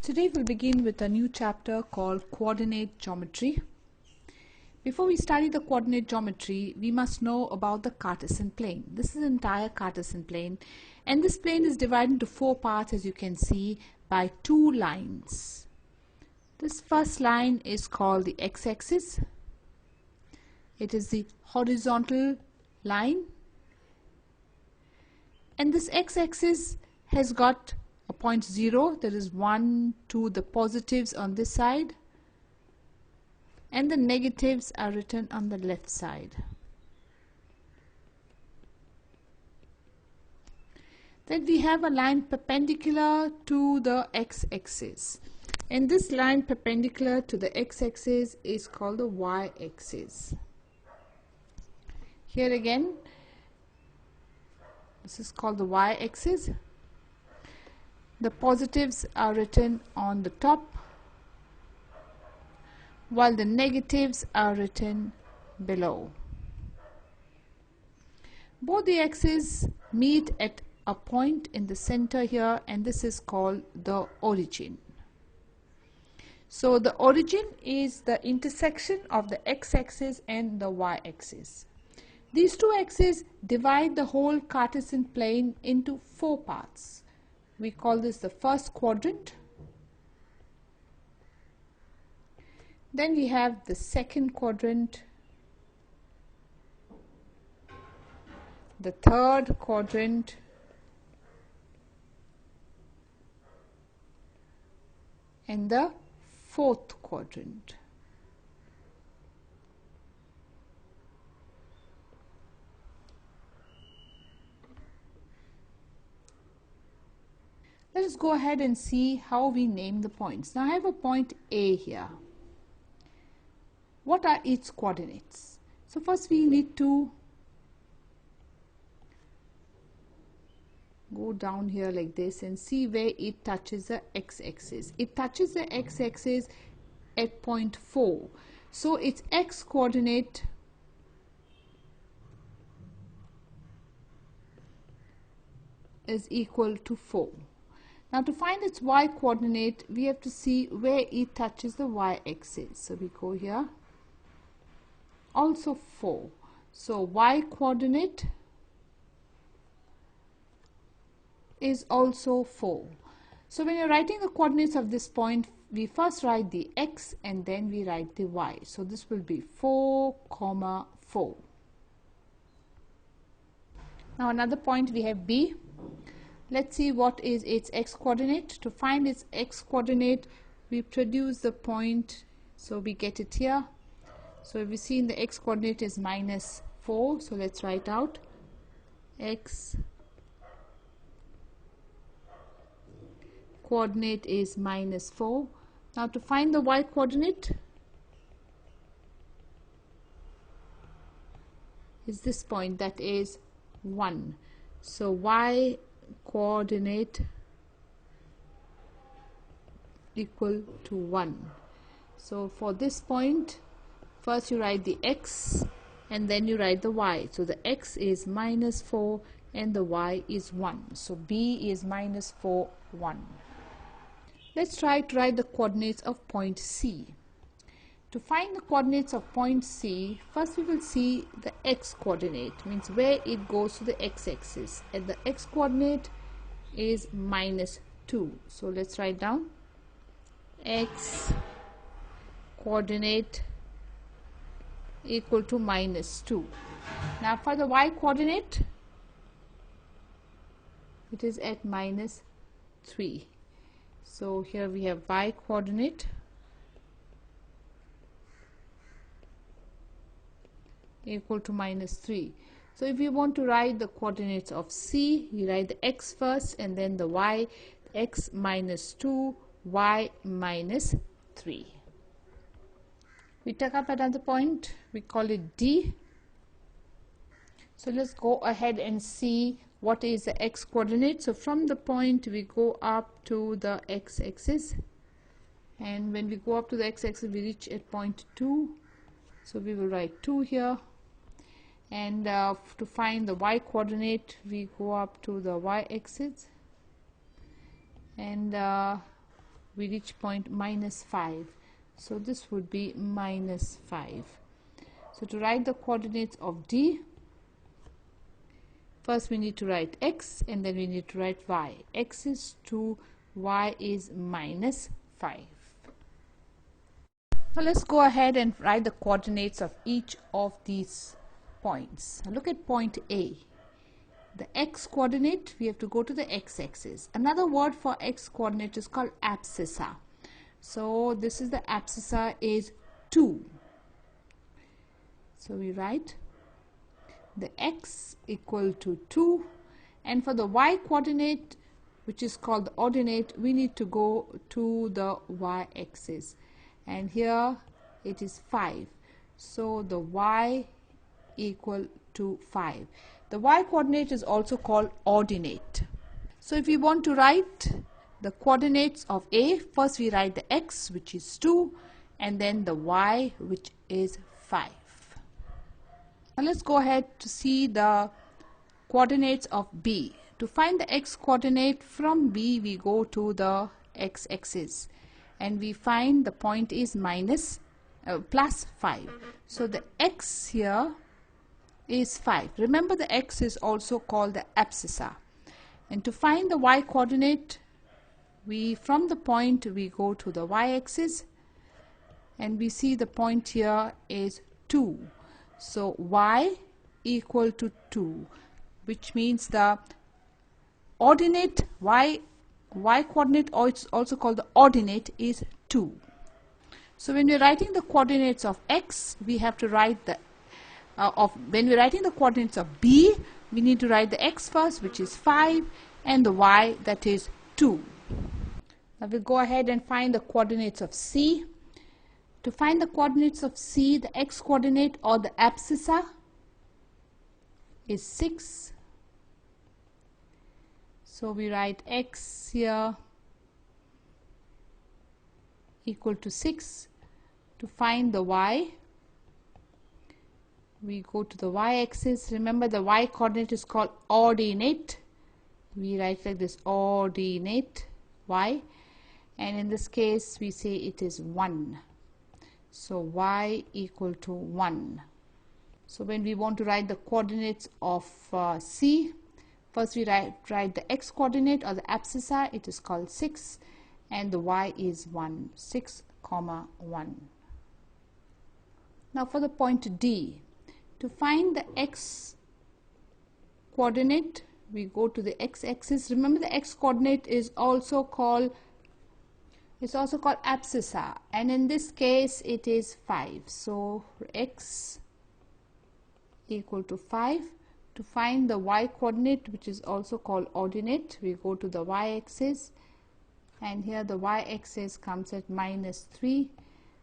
Today we'll begin with a new chapter called Coordinate Geometry. Before we study the coordinate geometry, we must know about the Cartesian plane. This is an entire Cartesian plane, and this plane is divided into four parts, as you can see, by two lines. This first line is called the x-axis. It is the horizontal line, and this x-axis has got a point 0, there is 1, 2, the positives on this side, and the negatives are written on the left side. Then we have a line perpendicular to the x-axis, and this line perpendicular to the x-axis is called the y-axis. Here again, this is called the y-axis. The positives are written on the top, while the negatives are written below. Both the axes meet at a point in the center here, and this is called the origin. So the origin is the intersection of the x-axis and the y-axis. These two axes divide the whole Cartesian plane into four parts. We call this the first quadrant. Then we have the second quadrant, the third quadrant, and the fourth quadrant. Let us go ahead and see how we name the points. Now I have a point A here. What are its coordinates? So first we need to go down here like this and see where it touches the x-axis. It touches the x-axis at point 4. So its x coordinate is equal to 4. Now to find its y coordinate, we have to see where it touches the y-axis. So we go here, also 4. So y coordinate is also 4. So when you're writing the coordinates of this point, we first write the x and then we write the y. So this will be 4, 4. Now another point we have B. Let's see what is its x coordinate. To find its x coordinate, we produce the point, so we get it here. So if we see in the x coordinate is -4, so let's write out x coordinate is -4. Now to find the y coordinate is this point, that is 1. So y coordinate equal to 1. So for this point, first you write the x and then you write the y. So the x is -4 and the y is 1. So B is -4, 1. Let's try to write the coordinates of point C. To find the coordinates of point C, first we will see the x coordinate, means where it goes to the x-axis, and the x coordinate is -2. So let's write down x coordinate equal to -2. Now for the y coordinate, it is at -3. So here we have y coordinate equal to -3. So if you want to write the coordinates of C, you write the x first and then the y, x -2, y -3. We take up another point, we call it D. So let's go ahead and see what is the x coordinate. So from the point we go up to the x-axis, and when we go up to the x-axis we reach at point 2. So we will write 2 here. And to find the y coordinate, we go up to the y-axis and we reach point -5. So this would be -5. So to write the coordinates of D, first we need to write x and then we need to write y. X is 2, y is -5. Now let's go ahead and write the coordinates of each of these points. Now look at point A. The x coordinate, we have to go to the x-axis. Another word for x coordinate is called abscissa. So this is the abscissa is 2. So we write the x equal to 2, and for the y coordinate, which is called the ordinate, we need to go to the y-axis, and here it is 5. So the y equal to 5. The y coordinate is also called ordinate. So if we want to write the coordinates of A, first we write the x, which is 2, and then the y, which is 5. Now let's go ahead to see the coordinates of B. To find the x coordinate from B, we go to the x-axis and we find the point is plus 5. So the x here is 5. Remember, the x is also called the abscissa. And to find the y coordinate, from the point we go to the y-axis and we see the point here is 2. So y equal to 2, which means the ordinate y coordinate, or it's also called the ordinate, is 2. So when we're writing the coordinates of x, we have to write the when we're writing the coordinates of B, we need to write the x first, which is 5, and the y, that is 2. Now we'll go ahead and find the coordinates of C. To find the coordinates of C, the x coordinate or the abscissa is 6. So we write x here equal to 6. To find the y, we go to the y-axis. Remember, the y coordinate is called ordinate. We write like this, ordinate y, and in this case we say it is 1. So y equal to 1. So when we want to write the coordinates of C, first we write the x coordinate or the abscissa. It is called 6, and the y is 1, 6, 1. Now for the point D, to find the x coordinate, we go to the x-axis. Remember, the x coordinate is also called abscissa, and in this case it is 5. So x equal to 5. To find the y coordinate, which is also called ordinate, we go to the y-axis, and here the y-axis comes at -3.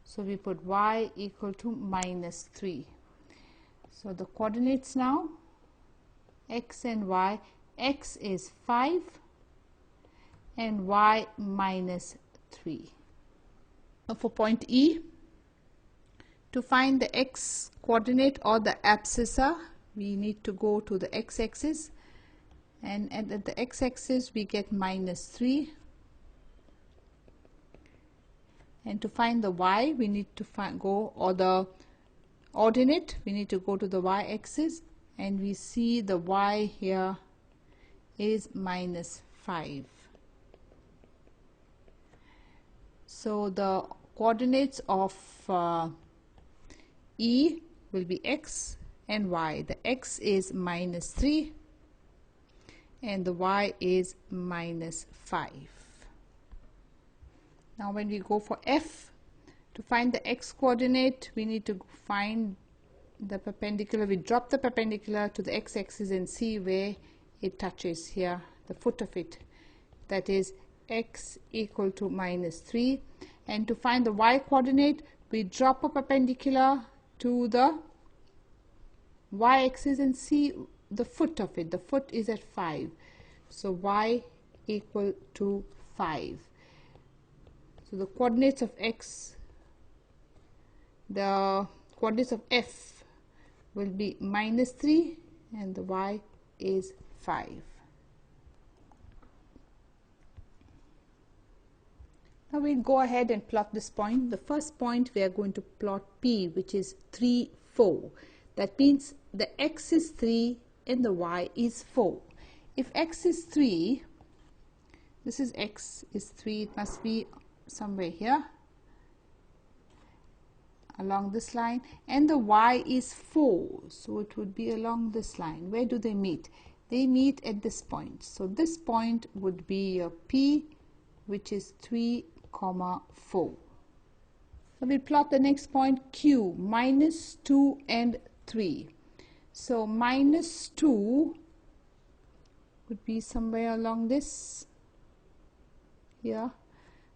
So we put y equal to -3. So the coordinates now, x and y, x is 5 and y -3. Now for point E, to find the x coordinate or the abscissa, we need to go to the x-axis, and at the x-axis we get -3. And to find the y, we need to or the ordinate, we need to go to the y-axis, and we see the y here is -5. So the coordinates of E will be x and y. The x is -3 and the y is -5. Now when we go for F, to find the x coordinate, we need to find the perpendicular. We drop the perpendicular to the x-axis and see where it touches here, the foot of it. That is x equal to -3. And to find the y coordinate, we drop a perpendicular to the y-axis and see the foot of it. The foot is at 5. So y equal to 5. So the coordinates of x, the coordinates of F will be -3 and the y is 5. Now we'll go ahead and plot this point. The first point we are going to plot P, which is 3, 4. That means the x is 3 and the y is 4. If x is 3, this is x is 3, it must be somewhere here along this line, and the y is 4, so it would be along this line. Where do they meet? They meet at this point. So this point would be your P, which is 3, 4. So we'll plot the next point Q, minus 2 and 3. So minus 2 would be somewhere along this here,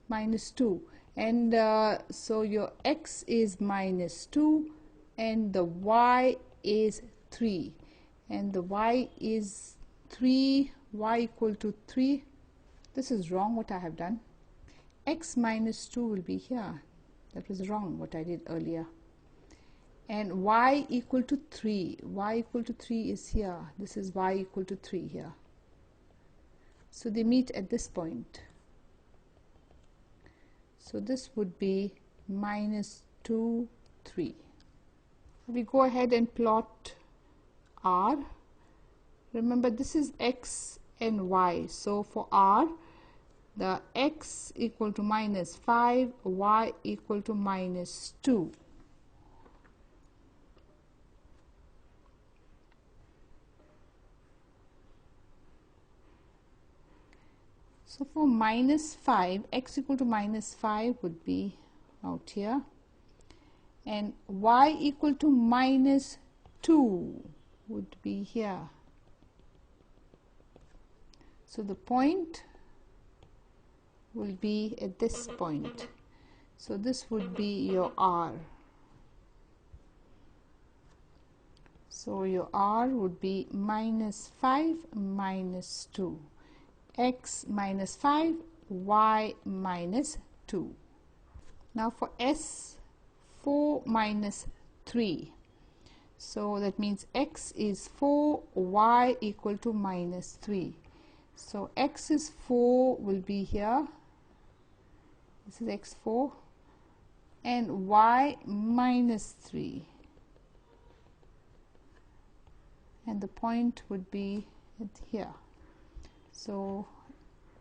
minus 2, and so your x is minus 2 and the y is 3, and the y is 3, y equal to 3. This is wrong what I have done. X minus 2 will be here. That was wrong what I did earlier. And y equal to 3. Y equal to 3 is here. This is y equal to 3 here. So they meet at this point. So this would be minus 2, 3. We go ahead and plot R. Remember, this is x and y. So for R, the x equal to minus 5, y equal to minus 2. So for minus 5, x equal to minus 5 would be out here, and y equal to minus 2 would be here. So the point will be at this point. So this would be your R. So your R would be minus 5, minus 2. X minus 5, y minus 2. Now for S, 4 minus 3. So that means x is 4, y equal to minus 3. So x is 4 will be here. This is x4, and y minus 3. And the point would be at here. So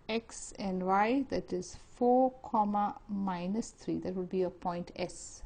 x and y, that is 4 comma minus 3, that would be your point S.